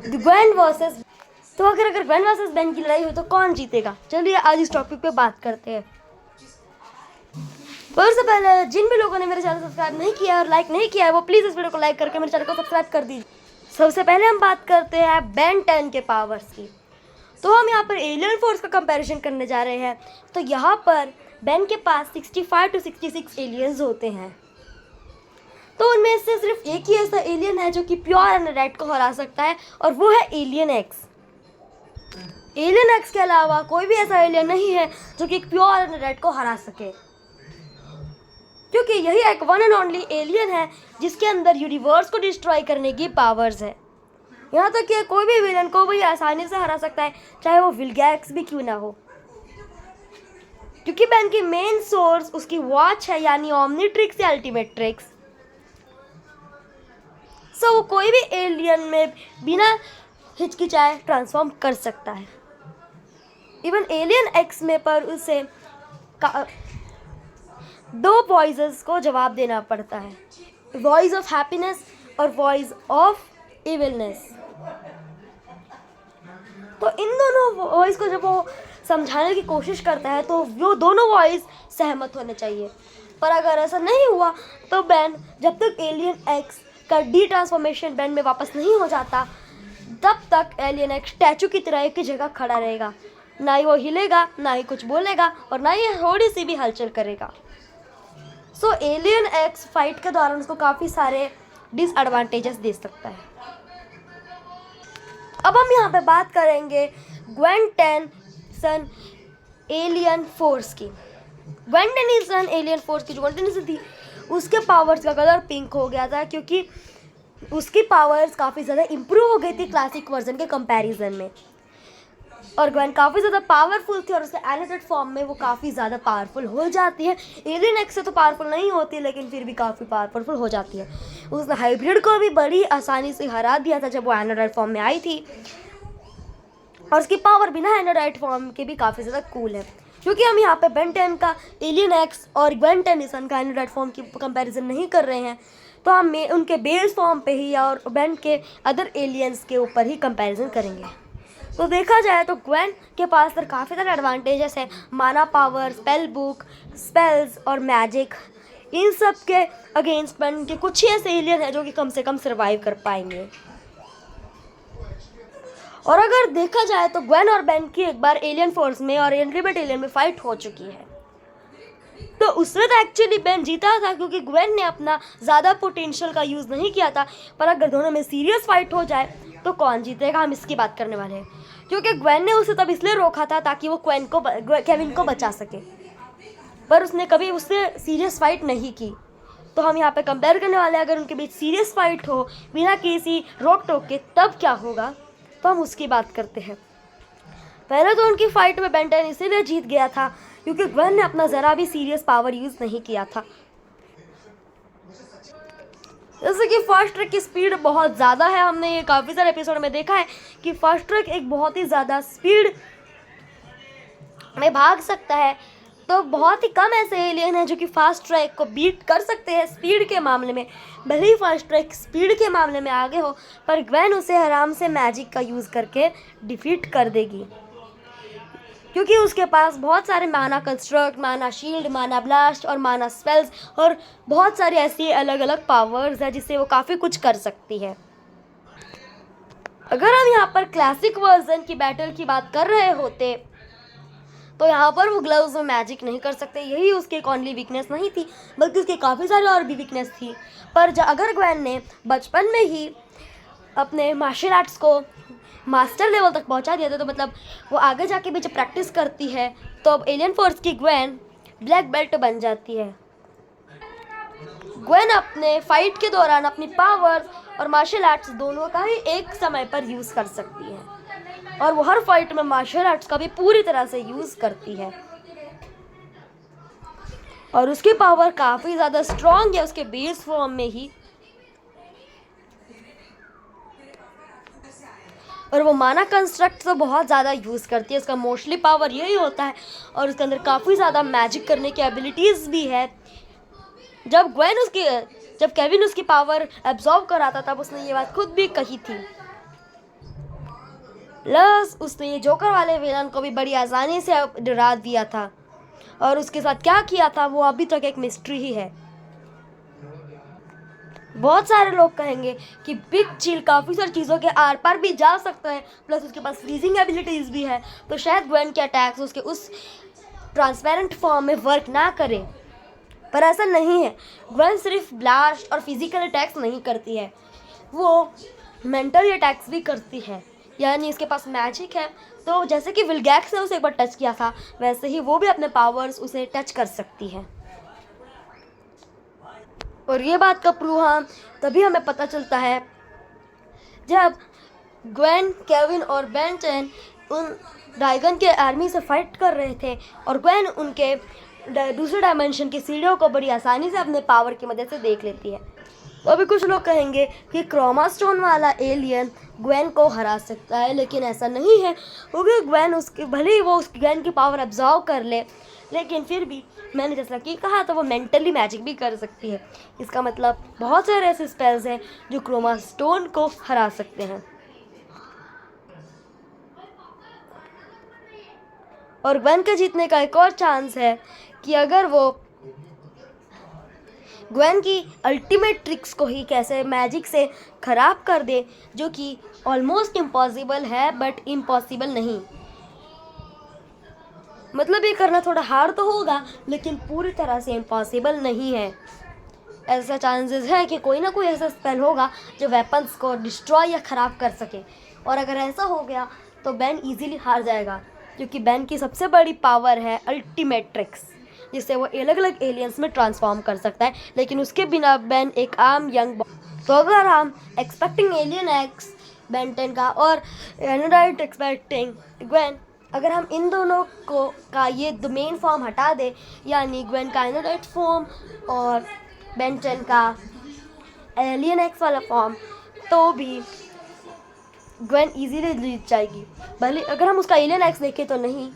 Gwen versus, तो अगर Gwen versus Ben की लड़ाई हो तो कौन जीतेगा? चलिए आज इस टॉपिक पे बात करते हैं। पर उससे पहले जिन भी लोगों ने मेरे चैनल सब्सक्राइब नहीं किया और लाइक नहीं किया है वो प्लीज़ इस वीडियो को लाइक करके मेरे चैनल को सब्सक्राइब कर दीजिए। सबसे पहले हम बात करते हैं बेन 10 के पावर्स की। तो हम यहाँ पर एलियन फोर्स का कंपैरिजन करने जा रहे हैं। तो यहाँ पर बेन के पास 65 to 66 एलियंस होते हैं। तो उनमें से सिर्फ एक ही ऐसा एलियन है जो कि प्योर एनरेट को हरा सकता है और वो है एलियन एक्स। एलियन एक्स के अलावा कोई भी ऐसा एलियन नहीं है जो कि एक प्योर एनरेट को हरा सके, क्योंकि यही एक वन एंड ओनली एलियन है जिसके अंदर यूनिवर्स को डिस्ट्रॉय करने की पावर्स है। यहाँ तक कि कोई भी विलन को भी आसानी से हरा सकता है, चाहे वो विलगैक्स भी क्यों ना हो, क्योंकि बेन की मेन सोर्स उसकी वॉच है, यानी ओमनीट्रिक्स या अल्टीमेट ट्रिक्स। सो वो कोई भी एलियन में बिना हिचकिचाए ट्रांसफॉर्म कर सकता है। इवन एलियन एक्स में पर उसे दो वॉइसेस को जवाब देना पड़ता है, वॉइस ऑफ हैप्पीनेस और वॉइस ऑफ इविलनेस। तो इन दोनों वॉइस को जब वो समझाने की कोशिश करता है तो वो दोनों वॉइस सहमत होने चाहिए। पर अगर ऐसा नहीं हुआ तो बेन, जब तक एलियन एक्स का डी ट्रांसफॉर्मेशन बेन में वापस नहीं हो जाता, तब तक एलियन एक्स स्टैचू की तरह एक ही जगह खड़ा रहेगा। ना ही वो हिलेगा, ना ही कुछ बोलेगा और ना ही थोड़ी सी भी हलचल करेगा। सो एलियन एक्स फाइट के दौरान उसको काफ़ी सारे डिसएडवांटेजेस दे सकता है। अब हम यहाँ पे बात करेंगे ग्वेन टेनिसन एलियन फोर्स की। ग्वेन टेनिसन एलियन फोर्स की जो ग्वेन टेनिसन थी उसके पावर्स का कलर पिंक हो गया था, क्योंकि उसकी पावर्स काफ़ी ज़्यादा इम्प्रूव हो गई थी क्लासिक वर्जन के कंपैरिजन में। और ग्वेन काफ़ी ज़्यादा पावरफुल थी और उसके एनिमेटेड फॉर्म में वो काफ़ी ज़्यादा पावरफुल हो जाती है। एलियन एक्स से तो पावरफुल नहीं होती लेकिन फिर भी काफ़ी पावरफुल हो जाती है। उसने हाइब्रिड को भी बड़ी आसानी से हरा दिया था जब वो एनोडाइट फॉर्म में आई थी, और उसकी पावर बिना एनोडाइट फॉर्म के भी काफ़ी ज़्यादा कूल है। क्योंकि हम यहाँ पे बेन 10 का एलियन एक्स और ग्वेन टेनिसन का एनोडाइट फॉर्म की कंपैरिजन नहीं कर रहे हैं, तो हम उनके बेस फॉर्म पे ही और बेन के अदर एलियंस के ऊपर ही कंपैरिजन करेंगे। तो देखा जाए तो ग्वेन के पास तो काफ़ी सारे एडवांटेजेस हैं, माना पावर, स्पेल बुक, स्पेल्स और मैजिक। इन सब के अगेंस्ट बेन के कुछ ही ऐसे एलियन हैं जो कि कम से कम सर्वाइव कर पाएंगे। और अगर देखा जाए तो ग्वेन और बेन की एक बार एलियन फोर्स में और एनरिबेट एलियन में फाइट हो चुकी है। तो उसमें तो एक्चुअली बेन जीता था, क्योंकि ग्वेन ने अपना ज़्यादा पोटेंशियल का यूज़ नहीं किया था। पर अगर दोनों में सीरियस फाइट हो जाए तो कौन जीतेगा, हम इसकी बात करने वाले हैं। क्योंकि ग्वेन ने उसे तब इसलिए रोका था ताकि वो केविन को बचा सके, पर उसने कभी उससे सीरियस फाइट नहीं की। तो हम यहाँ पे कंपेयर करने वाले हैं, अगर उनके बीच सीरियस फाइट हो बिना किसी रोक टोक के तब क्या होगा, तो हम उसकी बात करते हैं। पहले तो उनकी फाइट में बेन 10 इसीलिए जीत गया था क्योंकि ग्वेन ने अपना ज़रा भी सीरियस पावर यूज़ नहीं किया था। जैसे कि फास्ट ट्रैक की स्पीड बहुत ज़्यादा है, हमने ये काफ़ी सारे एपिसोड में देखा है कि फास्ट ट्रैक एक बहुत ही ज़्यादा स्पीड में भाग सकता है। तो बहुत ही कम ऐसे एलियन हैं जो कि फास्ट ट्रैक को बीट कर सकते हैं स्पीड के मामले में। भले ही फास्ट ट्रैक स्पीड के मामले में आगे हो, पर ग्वेन उसे आराम से मैजिक का यूज़ करके डिफीट कर देगी, क्योंकि उसके पास बहुत सारे माना कंस्ट्रक्ट, माना शील्ड, माना ब्लास्ट और माना स्पेल्स और बहुत सारी ऐसी अलग अलग पावर्स है जिससे वो काफ़ी कुछ कर सकती है। अगर हम यहाँ पर क्लासिक वर्जन की बैटल की बात कर रहे होते तो यहाँ पर वो ग्लव्स में मैजिक नहीं कर सकते। यही उसकी एक ओनली वीकनेस नहीं थी, बल्कि उसकी काफ़ी सारी और भी वीकनेस थी। पर अगर ग्वेन ने बचपन में ही अपने मार्शल आर्ट्स को मास्टर लेवल तक पहुंचा दिया था, तो मतलब वो आगे जाके भी जब प्रैक्टिस करती है तो अब एलियन फोर्स की ग्वेन ब्लैक बेल्ट बन जाती है। ग्वेन अपने फाइट के दौरान अपनी पावर्स और मार्शल आर्ट्स दोनों का ही एक समय पर यूज़ कर सकती है, और वो हर फाइट में मार्शल आर्ट्स का भी पूरी तरह से यूज़ करती है। और उसकी पावर काफ़ी ज़्यादा स्ट्रॉन्ग है उसके बेस फॉर्म में ही, और वो माना कंस्ट्रक्ट तो बहुत ज़्यादा यूज़ करती है। उसका मोस्टली पावर यही होता है और उसके अंदर काफ़ी ज़्यादा मैजिक करने की एबिलिटीज़ भी है। जब ग्वेन उसकी जब केविन उसकी पावर एब्जॉर्ब कर रहा था तब उसने ये बात खुद भी कही थी। प्लस उसने ये जोकर वाले विलन को भी बड़ी आसानी से डरा दिया था और उसके साथ क्या किया था वो अभी तक एक मिस्ट्री ही है। बहुत सारे लोग कहेंगे कि बिग चिल काफ़ी सारी चीज़ों के आर पार भी जा सकता है, प्लस उसके पास फ्रीजिंग एबिलिटीज़ भी है, तो शायद ग्वेन के अटैक्स उसके उस ट्रांसपेरेंट फॉर्म में वर्क ना करें। पर ऐसा नहीं है। ग्वेन सिर्फ ब्लास्ट और फिजिकल अटैक्स नहीं करती है, वो मेंटल अटैक्स भी करती है, यानी इसके पास मैजिक है। तो जैसे कि विलगैक्स ने उसे एक बार टच किया था, वैसे ही वो भी अपने पावर्स उसे टच कर सकती है। और ये बात का प्रूव तभी हमें पता चलता है जब ग्वेन, केविन और बेन 10 उन ड्रैगन के आर्मी से फाइट कर रहे थे और ग्वेन उनके दूसरे डायमेंशन की सीढ़ियों को बड़ी आसानी से अपने पावर की मदद से देख लेती है। तो अभी कुछ लोग कहेंगे कि क्रोमा स्टोन वाला एलियन ग्वेन को हरा सकता है, लेकिन ऐसा नहीं है, क्योंकि ग्वेन उसकी भले ही वो उस ग्वेन की पावर एब्जॉर्व कर ले, लेकिन फिर भी मैंने जैसा कि कहा तो वो मेंटली मैजिक भी कर सकती है। इसका मतलब बहुत सारे ऐसे स्पेल्स हैं जो क्रोमा स्टोन को हरा सकते हैं। और ग्वेन के जीतने का एक और चांस है कि अगर वो ग्वेन की अल्टीमेट ट्रिक्स को ही कैसे मैजिक से ख़राब कर दे, जो कि ऑलमोस्ट इम्पॉसिबल है बट इम्पॉसिबल नहीं। मतलब ये करना थोड़ा हार्ड तो होगा लेकिन पूरी तरह से इम्पॉसिबल नहीं है। ऐसा चांसेस है कि कोई ना कोई ऐसा स्पेल होगा जो वेपन्स को डिस्ट्रॉय या ख़राब कर सके, और अगर ऐसा हो गया तो बेन इजीली हार जाएगा, क्योंकि बेन की सबसे बड़ी पावर है अल्टीमेट ट्रिक्स, जिससे वो अलग अलग एलियंस में ट्रांसफॉर्म कर सकता है। लेकिन उसके बिना बेन एक आम यंग तो अगर हम एक्सपेक्टिंग एलियन एक्स बेन 10 का और एनोडाइट एक्सपेक्टिंग ग्वेन, अगर हम इन दोनों को का ये द मेन फॉर्म हटा दे, यानी ग्वेन का एनोडाइट फॉर्म और बेन 10 का एलियन एक्स वाला फॉर्म, तो भी ग्वेन इजीली जीत जाएगी। भले अगर हम उसका एलियन एक्स देखें तो नहीं,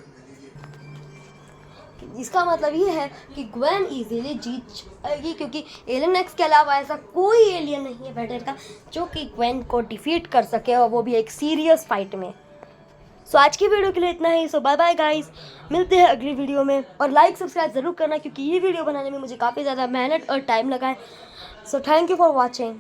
इसका मतलब ये है कि ग्वेन इजीली जीत जाएगी, क्योंकि एलियन एक्स के अलावा ऐसा कोई एलियन नहीं है बेटर का जो कि ग्वेन को डिफीट कर सके, और वो भी एक सीरियस फाइट में। सो आज की वीडियो के लिए इतना ही। सो बाय बाय गाइस, मिलते हैं अगली वीडियो में, और लाइक सब्सक्राइब ज़रूर करना क्योंकि ये वीडियो बनाने में मुझे काफ़ी ज़्यादा मेहनत और टाइम लगा है। So thank you for watching.